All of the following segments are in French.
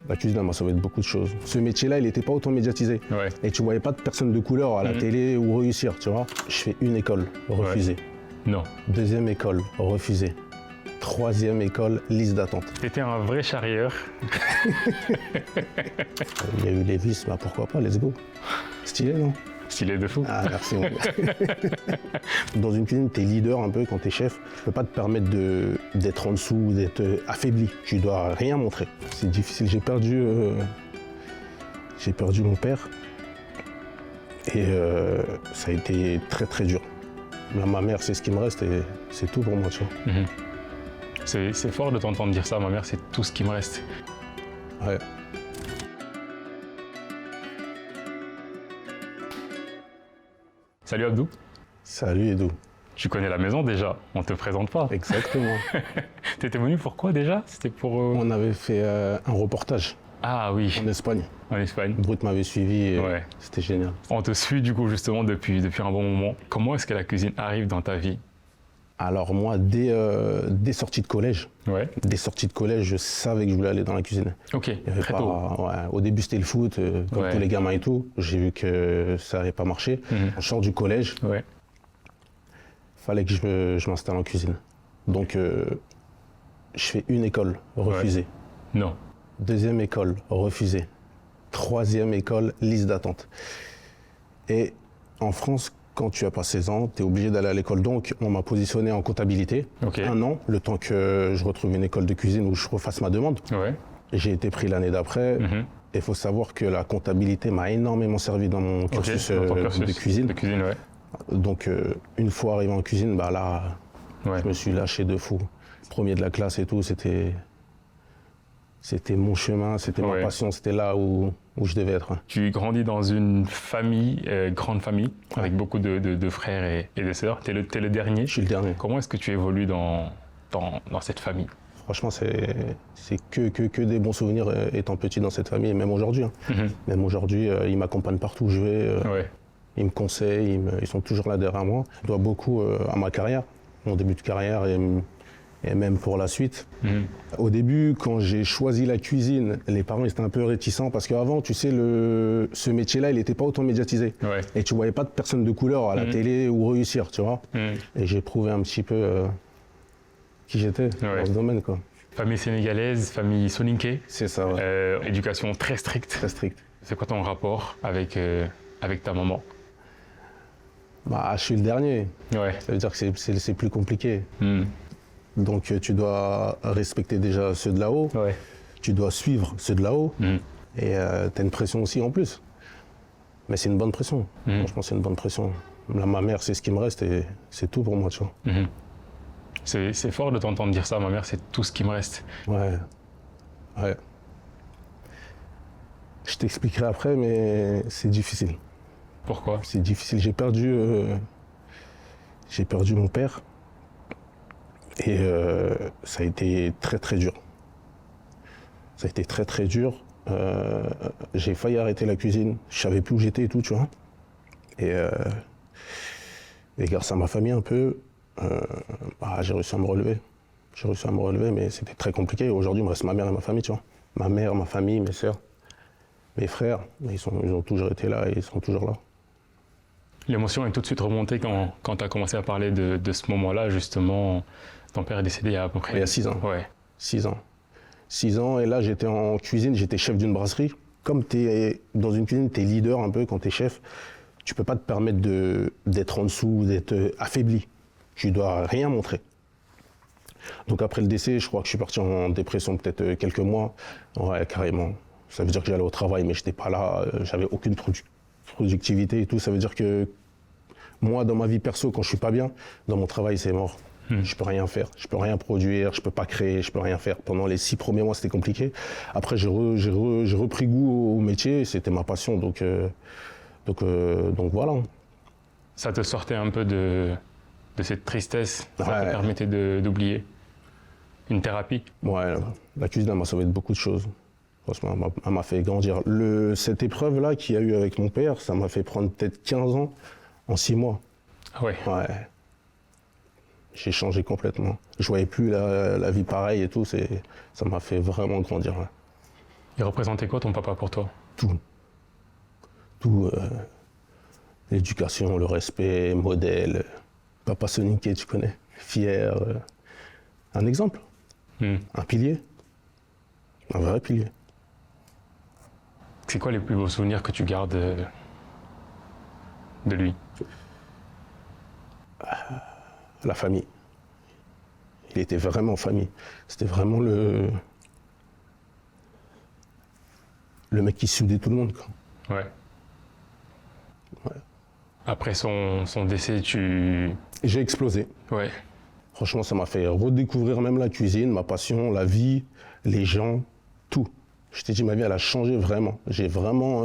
La cuisine m'a sauvé de beaucoup de choses. Ce métier-là, il n'était pas autant médiatisé. Ouais. Et tu voyais pas de personnes de couleur à la télé ou réussir, tu vois. Je fais une école, refusée. Non. Deuxième école, refusée. Troisième école, liste d'attente. T'étais un vrai charrieur. Il y a eu les vis, bah pourquoi pas, let's go. Stylé, non? Stylé de fou. Ah, merci. Dans une cuisine, t'es leader un peu quand t'es chef. Tu peux pas te permettre d'être en dessous, d'être affaibli. Tu dois rien montrer. C'est difficile. J'ai perdu mon père. Et ça a été très très dur. Là, ma mère, c'est ce qui me reste et c'est tout pour moi, tu vois. C'est fort de t'entendre dire ça, ma mère, c'est tout ce qui me reste. Ouais. Salut Abdou. Salut Edou. Tu connais la maison déjà, on te présente pas. Exactement. T'étais venu pour quoi déjà? C'était pour... On avait fait un reportage Ah oui, en Espagne. en Espagne. Brut m'avait suivi et Ouais. c'était génial. On te suit du coup justement depuis un bon moment. Comment est-ce que la cuisine arrive dans ta vie? Alors moi, dès sorties de collège, Ouais. je savais que je voulais aller dans la cuisine. Ok, Il y avait très pas- tôt. ouais, au début, c'était le foot, comme Ouais. tous les gamins et tout. J'ai vu que ça n'allait pas marcher. Je sors du collège, Ouais. fallait que je m'installe en cuisine. Donc, je fais une école, refusée. Non. Deuxième école, refusée. Troisième école, liste d'attente. Et en France, quand tu as pas 16 ans, tu es obligé d'aller à l'école. Donc, on m'a positionné en comptabilité. Ok. 1 an, le temps que je retrouve une école de cuisine où je refasse ma demande. Ouais. J'ai été pris l'année d'après. Il faut savoir que la comptabilité m'a énormément servi dans mon cursus, dans ton cursus de cuisine. De cuisine, ouais. Donc, une fois arrivé en cuisine, bah là, Ouais. je me suis lâché de fou. Premier de la classe et tout, c'était mon chemin, c'était ma Ouais. passion, c'était là où je devais être. Tu grandis dans une famille, grande famille, avec beaucoup de frères et de sœurs. T'es le dernier. Je suis le dernier. Comment est-ce que tu évolues dans cette famille? Franchement, c'est que des bons souvenirs étant petit dans cette famille, et même aujourd'hui. Même aujourd'hui, ils m'accompagnent partout où je vais. Ouais. Ils me conseillent, ils sont toujours là derrière moi. Je dois beaucoup à ma carrière, mon début de carrière et même pour la suite. Au début, quand j'ai choisi la cuisine, les parents étaient un peu réticents parce qu'avant, tu sais, ce métier-là, il n'était pas autant médiatisé. Ouais. Et tu voyais pas de personnes de couleur à la télé ou réussir, tu vois. Et j'ai prouvé un petit peu qui j'étais dans ce domaine, quoi. Famille sénégalaise, famille soninké. C'est ça, ouais. Éducation très stricte. Très strict. C'est quoi ton rapport avec ta maman? Bah, je suis le dernier. Ouais. Ça veut dire que c'est plus compliqué. Donc tu dois respecter déjà ceux de là-haut, Ouais. tu dois suivre ceux de là-haut, et tu as une pression aussi en plus. Mais c'est une bonne pression, franchement c'est une bonne pression. Là, ma mère, c'est ce qui me reste et c'est tout pour moi, tu vois. C'est fort de t'entendre dire ça, ma mère, c'est tout ce qui me reste. Ouais. Je t'expliquerai après, mais c'est difficile. Pourquoi? C'est difficile, j'ai perdu mon père. Et ça a été très très dur. Ça a été très très dur. J'ai failli arrêter la cuisine. Je savais plus où j'étais et tout, tu vois. Et grâce à ma famille un peu, j'ai réussi à me relever. J'ai réussi à me relever, mais c'était très compliqué. Aujourd'hui, il me reste ma mère et ma famille, tu vois. Ma mère, ma famille, mes sœurs, mes frères. Ils ont toujours été là et ils sont toujours là. L'émotion est tout de suite remontée quand tu as commencé à parler de ce moment-là, justement. Ton père est décédé il y a à peu près... Il y a 6 ans. Ouais. 6 ans. 6 ans, et là j'étais en cuisine, j'étais chef d'une brasserie. Comme tu es dans une cuisine, tu es leader un peu quand tu es chef, tu peux pas te permettre d'être en dessous, d'être affaibli. Tu dois rien montrer. Donc après le décès, je crois que je suis parti en dépression peut-être quelques mois. Ouais, carrément. Ça veut dire que j'allais au travail, mais j'étais pas là, j'avais aucune productivité et tout. Ça veut dire que moi, dans ma vie perso, quand je suis pas bien, dans mon travail, c'est mort. Je peux rien faire, je peux rien produire, je peux pas créer, je peux rien faire. Pendant les 6 premiers mois, c'était compliqué. Après, j'ai repris goût au métier, c'était ma passion, donc voilà. Ça te sortait un peu de cette tristesse, ça te permettait d'oublier. Une thérapie? Ouais, la cuisine m'a sauvé de beaucoup de choses. Franchement, elle m'a fait grandir. Cette épreuve-là qu'il y a eu avec mon père, ça m'a fait prendre peut-être 15 ans en 6 mois. Ah ouais? Ouais. J'ai changé complètement. Je voyais plus la vie pareille et tout, ça m'a fait vraiment grandir. Ouais. Il représentait quoi ton papa pour toi? Tout. Tout. L'éducation, le respect, modèle. Papa Soniké, tu connais. Fier. Un exemple. Un pilier. Un vrai pilier. C'est quoi les plus beaux souvenirs que tu gardes de lui? La famille. Il était vraiment famille. C'était vraiment le mec qui soudait tout le monde, quoi. Ouais. Ouais. Après son décès, tu... J'ai explosé. Ouais. Franchement, ça m'a fait redécouvrir même la cuisine, ma passion, la vie, les gens, tout. Je t'ai dit, ma vie, elle a changé vraiment. J'ai vraiment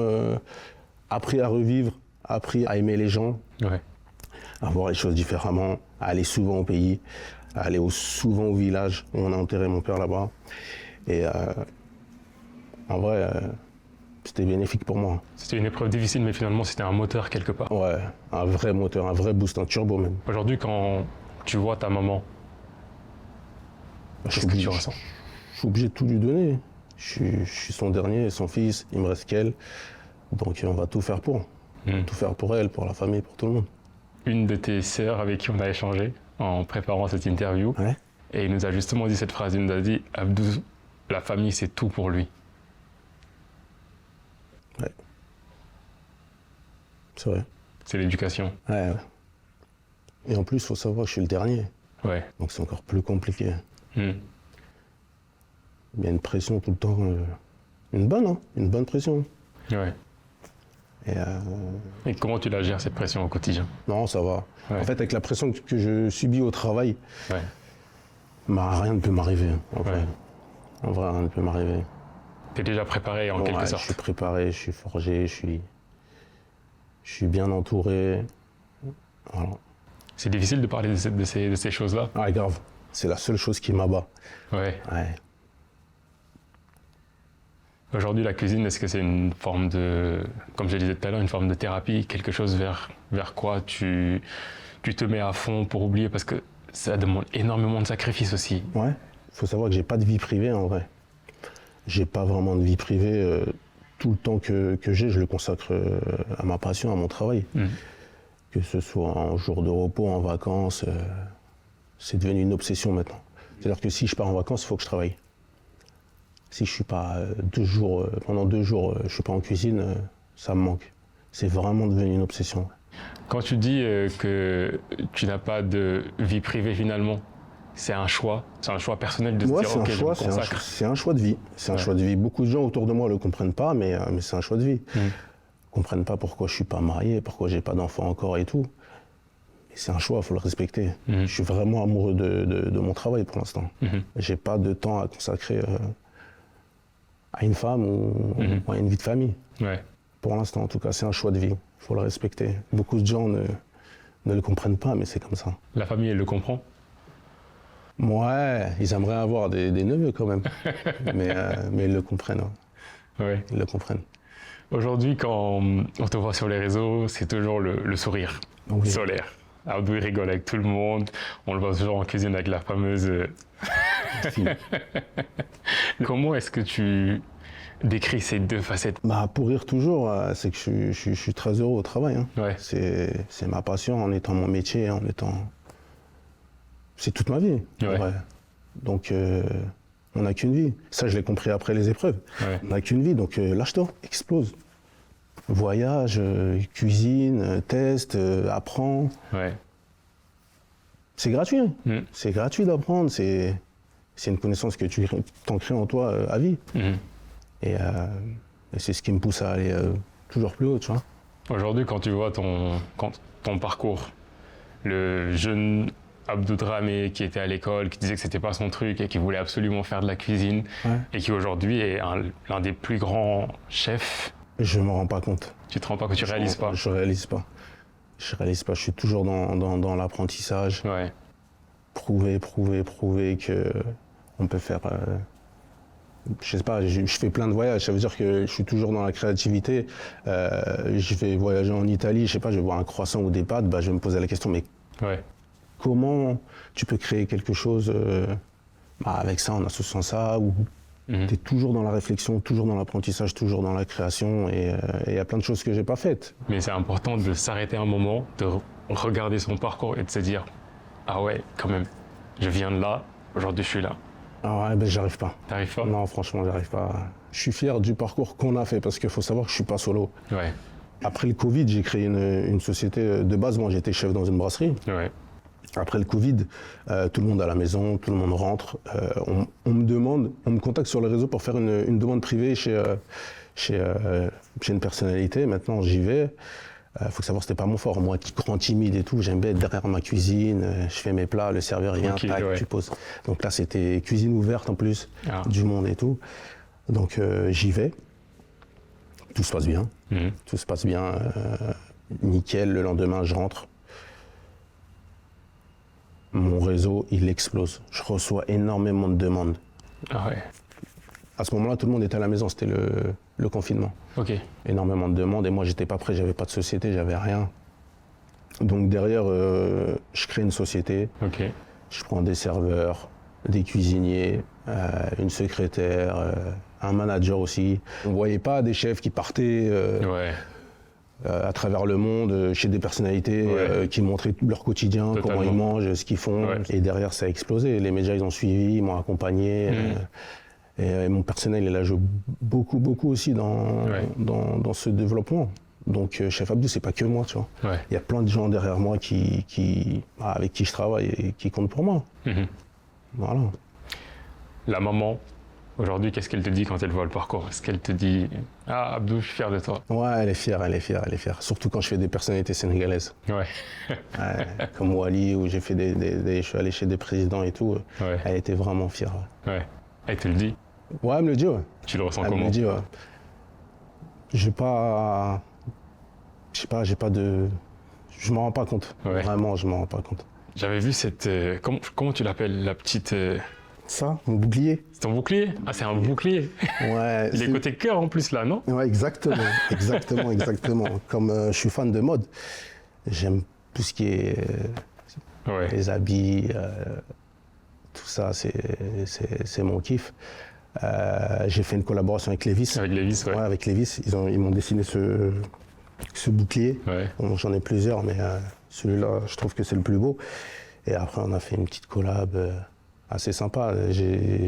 appris à revivre, appris à aimer les gens, Ouais. à voir les choses différemment, à aller souvent au pays, à aller souvent au village où on a enterré mon père là-bas. Et en vrai, c'était bénéfique pour moi. C'était une épreuve difficile, mais finalement, c'était un moteur quelque part. Ouais, un vrai moteur, un vrai boost, un turbo même. Aujourd'hui, quand tu vois ta maman, qu'est-ce que tu ressens? Je suis obligé de tout lui donner. Je suis son dernier, son fils, il me reste qu'elle. Donc on va tout faire pour. Tout faire pour elle, pour la famille, pour tout le monde. Une de tes sœurs avec qui on a échangé en préparant cette interview, Ouais. et il nous a justement dit cette phrase, il nous a dit « Abdou, la famille, c'est tout pour lui ». Ouais. C'est vrai. C'est l'éducation. Ouais, ouais. Et en plus, il faut savoir que je suis le dernier. Ouais. Donc c'est encore plus compliqué. Hmm. Il y a une pression tout le temps. Une bonne pression. Ouais. Et Et comment tu la gères, cette pression au quotidien? non, ça va. Ouais. En fait, avec la pression que je subis au travail, Ouais. rien ne peut m'arriver. En vrai. Ouais. En vrai, rien ne peut m'arriver. T'es déjà préparé en Ouais, quelque je sorte. suis préparé, je suis forgé, je suis bien entouré. Voilà. C'est difficile de parler de ces choses-là. Ah, grave. C'est la seule chose qui m'abat. Ouais. Ouais. Aujourd'hui, la cuisine, est-ce que c'est une forme de, comme je le disais tout à l'heure, une forme de thérapie, quelque chose vers quoi tu te mets à fond pour oublier, parce que ça demande énormément de sacrifices aussi. Ouais. Il faut savoir que j'ai pas de vie privée en vrai. J'ai pas vraiment de vie privée. Tout le temps que j'ai, je le consacre à ma passion, à mon travail. Que ce soit en jour de repos, en vacances, c'est devenu une obsession maintenant. C'est-à-dire que si je pars en vacances, il faut que je travaille. Si je suis pas pendant 2 jours, je suis pas en cuisine, ça me manque. C'est vraiment devenu une obsession. Quand tu dis que tu n'as pas de vie privée finalement, c'est un choix personnel de se Ouais, dire ok, je me consacre. c'est un choix de vie. C'est un choix de vie. Beaucoup de gens autour de moi ne le comprennent pas, mais c'est un choix de vie. Ils ne comprennent pas pourquoi je suis pas marié, pourquoi j'ai pas d'enfant encore et tout. Mais c'est un choix, il faut le respecter. Je suis vraiment amoureux de mon travail pour l'instant. J'ai pas de temps à consacrer à une femme ou à une vie de famille. Ouais. Pour l'instant, en tout cas, c'est un choix de vie. Il faut le respecter. Beaucoup de gens ne le comprennent pas, mais c'est comme ça. La famille, elle le comprend. Ouais, ils aimeraient avoir des neveux quand même. mais ils le comprennent. Ouais. Ouais. Ils le comprennent. Aujourd'hui, quand on te voit sur les réseaux, c'est toujours le sourire solaire. Abdou, il rigole avec tout le monde. On le voit toujours en cuisine avec la fameuse... Comment est-ce que tu décris ces deux facettes? Pour rire toujours, c'est que je suis très heureux au travail. Hein. Ouais. C'est ma passion en étant mon métier, c'est toute ma vie. Ouais. En vrai. Donc, on n'a qu'une vie. Ça, je l'ai compris après les épreuves. Ouais. On n'a qu'une vie, donc lâche-toi, explose. Voyage, cuisine, test, apprends. Ouais. C'est gratuit. C'est gratuit d'apprendre. C'est une connaissance que tu t'ancres en toi à vie. Et c'est ce qui me pousse à aller toujours plus haut, tu vois. Aujourd'hui, quand tu vois ton parcours, le jeune Abdou Dramé qui était à l'école, qui disait que c'était pas son truc et qui voulait absolument faire de la cuisine, et qui aujourd'hui est l'un des plus grands chefs. Je me rends pas compte. Tu te rends pas compte, tu réalises pas. Je réalise pas. Je réalise pas. Je suis toujours dans l'apprentissage. Ouais. Prouver que on peut faire. Je sais pas. Je fais plein de voyages. Ça veut dire que je suis toujours dans la créativité. Je vais voyager en Italie. Je sais pas. Je vais voir un croissant ou des pâtes. Je vais me poser la question. Mais Ouais. comment tu peux créer quelque chose avec ça, en associant ça, ou Tu es toujours dans la réflexion, toujours dans l'apprentissage, toujours dans la création. Et il y a plein de choses que j'ai pas faites. Mais c'est important de s'arrêter un moment, de regarder son parcours et de se dire « Ah ouais, quand même, je viens de là, aujourd'hui je suis là ». Ah ouais, ben j'arrive pas. T'arrives pas? Non, franchement, j'arrive pas. Je suis fier du parcours qu'on a fait parce qu'il faut savoir que je suis pas solo. Ouais. Après le Covid, j'ai créé une société de base. Moi, j'étais chef dans une brasserie. Ouais. Après le Covid, tout le monde à la maison, tout le monde rentre. On me contacte sur les réseaux pour faire une demande privée chez une personnalité. Maintenant, j'y vais. Faut savoir, c'était pas mon fort. Moi, qui grand timide et tout, j'aime bien être derrière ma cuisine. Je fais mes plats, le serveur vient, Okay, tac, ouais. tu poses. Donc là, c'était cuisine ouverte en plus, du monde et tout. Donc j'y vais. Tout se passe bien. Tout se passe bien. Nickel. Le lendemain, je rentre. Mon réseau, il explose. Je reçois énormément de demandes. Ah ouais. À ce moment-là, tout le monde était à la maison, c'était le confinement. Ok. Énormément de demandes et moi, j'étais pas prêt, j'avais pas de société, j'avais rien. Donc derrière, je crée une société. Ok. Je prends des serveurs, des cuisiniers, une secrétaire, un manager aussi. On voyait pas des chefs qui partaient Ouais. à travers le monde, chez des personnalités qui montraient tout leur quotidien, Totalement. comment ils mangent, ce qu'ils font. Ouais. Et derrière, ça a explosé. Les médias, ils ont suivi, ils m'ont accompagné. Et mon personnel, il a joué beaucoup aussi dans ce développement. Donc, Chef Abdou, c'est pas que moi, tu vois. Ouais. Il y a plein de gens derrière moi avec qui je travaille et qui comptent pour moi. Voilà. La maman, aujourd'hui, qu'est-ce qu'elle te dit quand elle voit le parcours? Est-ce qu'elle te dit « Ah, Abdou, je suis fier de toi Ouais, elle est fière. Surtout quand je fais des personnalités sénégalaises. » Ouais. Ouais, comme Wally, où j'ai fait je suis allé chez des présidents et tout. Ouais. Elle était vraiment fière. Ouais. Elle te le dit? Ouais, elle me le dit, ouais. Tu le ressens Elle comment? me le dit, ouais. J'ai pas de... Je m'en rends pas compte. Ouais. Vraiment, je m'en rends pas compte. J'avais vu cette... comment tu l'appelles? La petite... Ça, mon bouclier. C'est ton bouclier? Ah, c'est un bouclier. Ouais. Il est côté cœur en plus là, non? Ouais, exactement. Comme je suis fan de mode, j'aime tout ce qui est Ouais. les habits, tout ça, c'est mon kiff. J'ai fait une collaboration avec Levi's. Avec Levi's, ouais. Ouais, avec Levi's. Ils m'ont dessiné ce bouclier. Ouais. Bon, j'en ai plusieurs, mais celui-là, je trouve que c'est le plus beau. Et après, on a fait une petite collab assez sympa.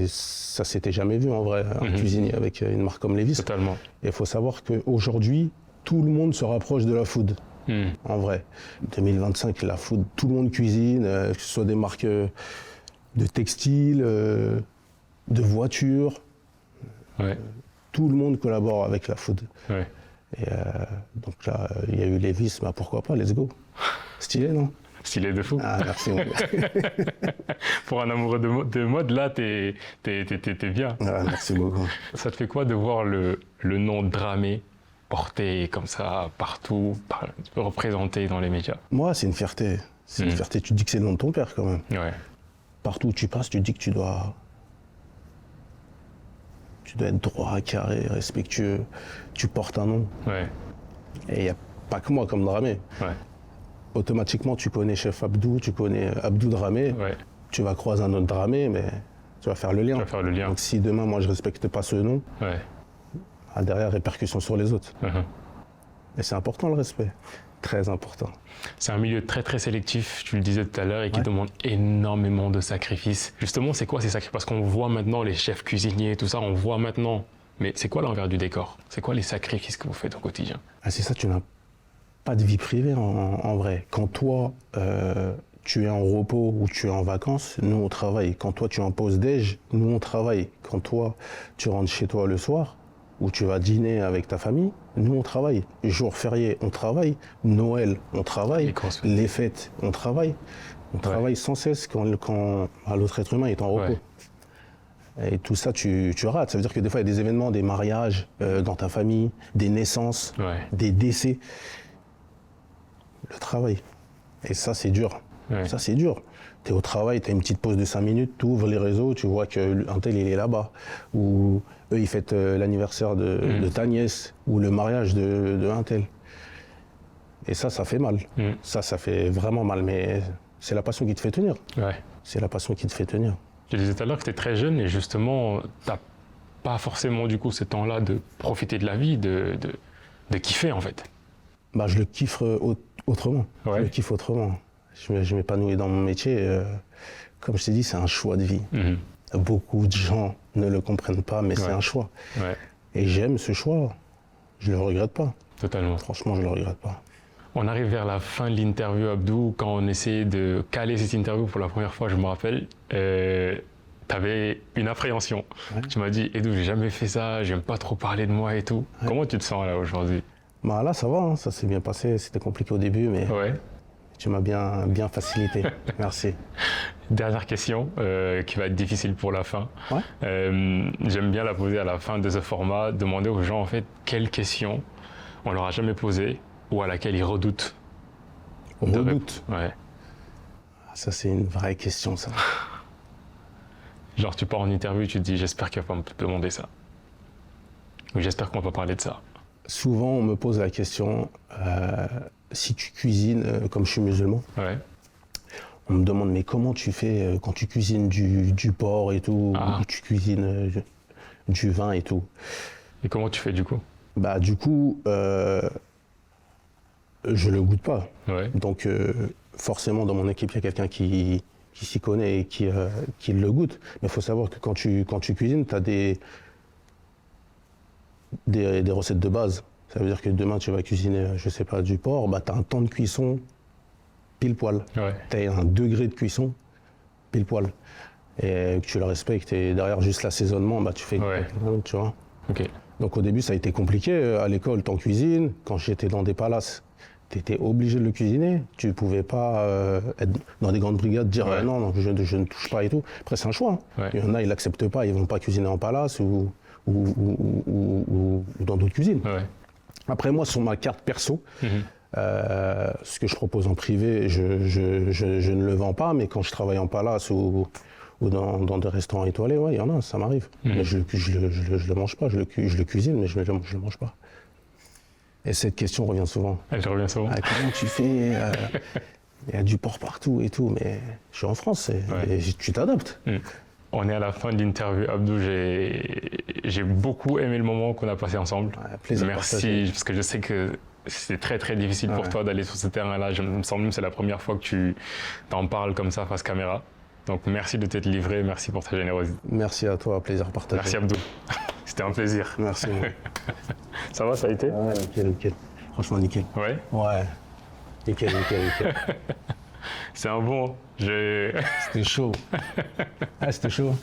Ça s'était jamais vu en vrai, un cuisinier avec une marque comme Levi's. Totalement. Et il faut savoir qu'aujourd'hui, tout le monde se rapproche de la food. En vrai. 2025, la food, tout le monde cuisine, que ce soit des marques de textiles, de voitures. Ouais. Tout le monde collabore avec la food. Ouais. Et donc là, il y a eu Levi's, bah pourquoi pas, let's go. Stylé, non? Stylé de fou. Ah, merci. Mon gars. Pour un amoureux de mode, là, t'es bien. Ah, merci beaucoup. Ça te fait quoi de voir le nom Dramé porté comme ça partout, représenté dans les médias? Moi, c'est une fierté. C'est une fierté. Tu te dis que c'est le nom de ton père, quand même. Ouais. Partout où tu passes, tu te dis que tu dois être droit, carré, respectueux. Tu portes un nom. Ouais. Et il n'y a pas que moi comme Dramé. Ouais. Automatiquement, tu connais Chef Abdou, tu connais Abdou Dramé. Ouais. Tu vas croiser un autre Dramé, mais tu vas faire le lien. Tu vas faire le lien. Donc si demain, moi, je respecte pas ce nom, Ouais. derrière, répercussion sur les autres. Et c'est important, le respect. Très important. C'est un milieu très très sélectif, tu le disais tout à l'heure, et qui demande énormément de sacrifices. Justement, c'est quoi ces sacrifices? Parce qu'on voit maintenant les chefs cuisiniers, tout ça, on voit maintenant. Mais c'est quoi l'envers du décor? C'est quoi les sacrifices que vous faites au quotidien? Ah, c'est ça, tu n'as pas de vie privée en vrai. Quand toi, tu es en repos ou tu es en vacances, nous on travaille. Quand toi tu es en pause déj, nous on travaille. Quand toi tu rentres chez toi le soir ou tu vas dîner avec ta famille, nous on travaille. Jour férié, on travaille. Noël, on travaille. Les fêtes, on travaille. On travaille sans cesse quand l'autre être humain est en repos. Et tout ça, tu rates. Ça veut dire que des fois, il y a des événements, des mariages dans ta famille, des naissances, des décès. Le travail. Et ça, c'est dur. Ça, c'est dur. Tu es au travail, tu as une petite pause de 5 minutes, tu ouvres les réseaux, tu vois qu'un tel, il est là-bas. Ou eux, ils fêtent l'anniversaire de ta nièce, ou le mariage de un tel. Et ça fait mal. Ça fait vraiment mal. Mais c'est la passion qui te fait tenir. C'est la passion qui te fait tenir. Je disais tout à l'heure que tu es très jeune et justement, tu as pas forcément du coup ce temps-là de profiter de la vie, de kiffer en fait? Bah, je le kiffe autrement. Ouais. Je le kiffe autrement. Je m'épanouis dans mon métier. Comme je t'ai dit, c'est un choix de vie. Mhm. Beaucoup de gens ne le comprennent pas, mais c'est Ouais. un choix. Ouais, Et j'aime ce choix. Je ne le regrette pas. totalement. Franchement, je ne le regrette pas. On arrive vers la fin de l'interview, Abdou. Quand on essayait de caler cette interview pour la première fois, je me rappelle, tu avais une appréhension. Ouais. Tu m'as dit, Edou, j'ai jamais fait ça, j'aime pas trop parler de moi et tout. Ouais. Comment tu te sens là aujourd'hui? Bah, là, ça va, hein, ça s'est bien passé. C'était compliqué au début, mais Ouais. tu m'as bien facilité. Merci. Dernière question qui va être difficile pour la fin. Ouais. J'aime bien la poser à la fin de ce format, demander aux gens en fait quelle question on leur a jamais posée ou à laquelle ils redoutent. de rép- Redoute. Ouais. Ça, c'est une vraie question, ça. Genre tu pars en interview et tu te dis j'espère qu'il va pas me demander ça. Ou j'espère qu'on va pas parler de ça. Souvent, on me pose la question, si tu cuisines, comme je suis musulman, Ouais. on me demande, mais comment tu fais quand tu cuisines du porc et tout, Ah. ou tu cuisines du vin et tout. Et comment tu fais du coup? Bah, du coup, je le goûte pas. Ouais. Donc, forcément, dans mon équipe, il y a quelqu'un qui s'y connaît et qui le goûte. Mais il faut savoir que quand tu cuisines, tu as des recettes de base. Ça veut dire que demain, tu vas cuisiner, je sais pas, du porc, bah, tu as un temps de cuisson pile poil. Ouais. Tu as un degré de cuisson pile poil. Et que tu le respectes. Et derrière, juste l'assaisonnement, bah, tu fais. Ouais. Tu vois. Ok. Donc, au début, ça a été compliqué. À l'école, t'en cuisines. Quand j'étais dans des palaces, tu étais obligé de le cuisiner. Tu ne pouvais pas être dans des grandes brigades, dire Ouais. non, je ne touche pas et tout. Après, c'est un choix. Hein. Ouais. Il y en a, ils l'acceptent pas, ils vont pas cuisiner en palace ou dans d'autres cuisines. Ouais. Après, moi, sur ma carte perso, Mhm. ce que je propose en privé, je ne le vends pas, mais quand je travaille en palace ou dans des restaurants étoilés, ouais, il y en a, ça m'arrive. Mhm. Mais je le mange pas, je le cuisine, mais je le mange pas. Et cette question revient souvent. Elle revient souvent. Ah, comment tu fais Il y a du porc partout et tout, mais je suis en France, Ouais. et tu t'adaptes. On est à la fin de l'interview, Abdou. J'ai beaucoup aimé le moment qu'on a passé ensemble. Ouais, plaisir Merci, partagé. parce que je sais que c'est très très difficile pour Ouais. toi d'aller sur ce terrain-là. Je me semble même que c'est la première fois que tu t'en parles comme ça face caméra. Donc merci de t'être livré, merci pour ta générosité. Merci à toi, plaisir partagé. Merci Abdou. C'était un plaisir. Merci. Ça va, ça a été? Ouais, nickel. Franchement, nickel. Ouais, Ouais. Nickel. c'est un bon. C'était chaud. Ah, c'était chaud.